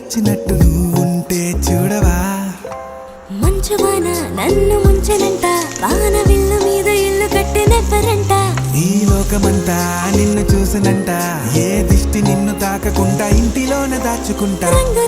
నచ్చినట్టు నువ్వుంటే చూడవా మంచువాన నన్ను ముంచనంట వాన విల్లు మీద ఇల్లు కట్టినెవ్వరంట ఈ లోకమంతా నిన్ను చూసనంట ఏ దిష్టి నిన్ను తాకకుండా ఇంటిలోనే దాచుకుంటా రంగు